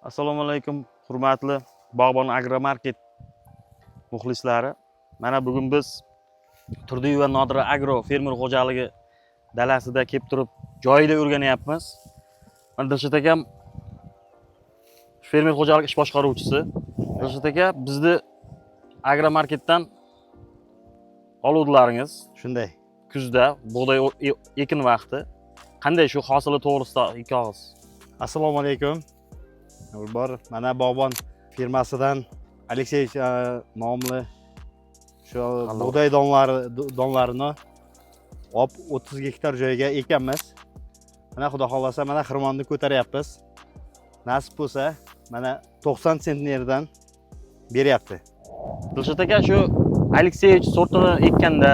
Assalomu alaykum, hurmatli Bog'bon Agromarket muxlislari. Mana bugun biz Turdiy va Nodira Agro fermer xo'jaligi dalasida kelib turib, joyida o'rganyapmiz. Mana Dilshod akam fermer xo'jaligi ish boshqaruvchisi. Dilshod aka, bizni Agromarketdan oluvdilaringiz. Shunday. Kuzda bug'doy ekin vaqti. Qanday shu hosili to'g'risida ikki og'iz? Assalomu alaykum. Bor, mana Bog'bon firmasidan Aleksey nomli shu bug'doy donlarini olib 30 gektar joyga ekanmiz. Mana Xudo xolasa mana xirmonni ko'taryapmiz. Nasib bo'lsa, mana 90 sentnerdan beryapti. Dilshod aka, shu Alekseyevich sortini ekkanda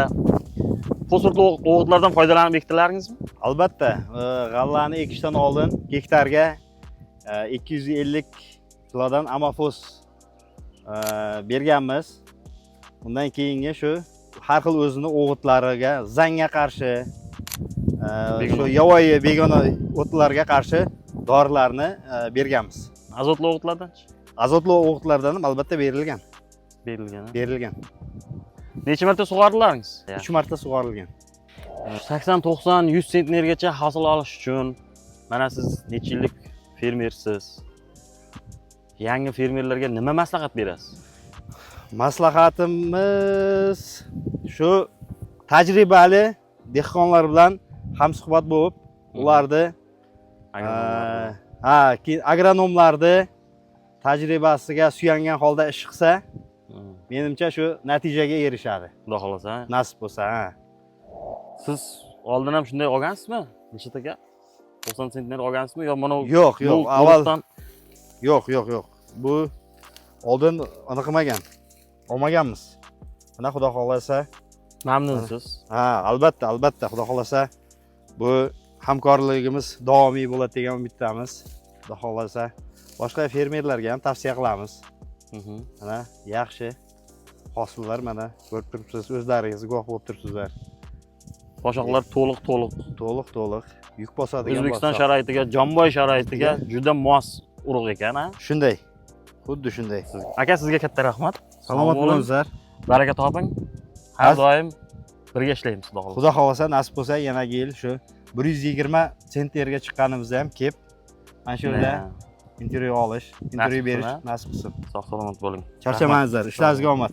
fosforli o'g'itlardan foydalanib ekdilaringizmi? Albatta, g'allani ekishdan oldin gektarga 250 kilodan amafos berganmiz. Undan keyingi shu har xil o'zini o'g'itlariga, zangga qarshi, shu yovvoyi begona o'tlarga qarshi dorilarni berganmiz. Azotli o'g'itlardan-chi? Azotli o'g'itlardan ham albatta berilgan. Berilgan. Necha marta sug'ordilaringiz? 3 marta sug'orilgan. 80, 90, 100 sentnergacha hosil olish uchun mana siz necha yillik fermersiz? Yangi fermerlarga nima maslahat berasiz? Maslahatimiz shu tajribali dehqonlar bilan hamsuhbat bo'lib, ularni agronomlarni tajribasiga suyangan holda ish qilsa, menimcha shu natijaga erishadi. Xudo xolasa. Nasib bo'lsa, Siz oldin ham shunday olgansizmi? Dilshod aka? 90 sentner olgansizmi yo mana yo'q, avval yo'q. Bu oldin aniq qilmagan. Olmaganmiz. Mana Xudo xolasa mamnunsiz. Albatta, Xudo xolasa bu hamkorligimiz davomiy bo'ladi degan umiddamiz. Xudo xolasa boshqa fermerlarga ham tavsiya qilamiz. Mana yaxshi hosillar mana ko'rib turibsiz, o'zlaringiz guvoh bo'lib turibsizlar. Boshoqlar to'liq yuk bosadigan. O'zbekiston sharoitiga, Jomboy sharoitiga juda mos urug' ekan, ha? Shunday. Xuddi shunday. Aka, sizga katta rahmat. Salomat bo'linglar. Baraka toping. Har doim birga ishlaymiz, xudo xolasa. Xudo xolasa nasib bo'lsa, yanagi yil shu 120 sentnerga chiqqanimizda ham kelib, mana shu yerda intervyu olish, intervyu berish nasib bo'lsin. Sog' salomat bo'ling. Charchamangizlar, ishlaringizga omad.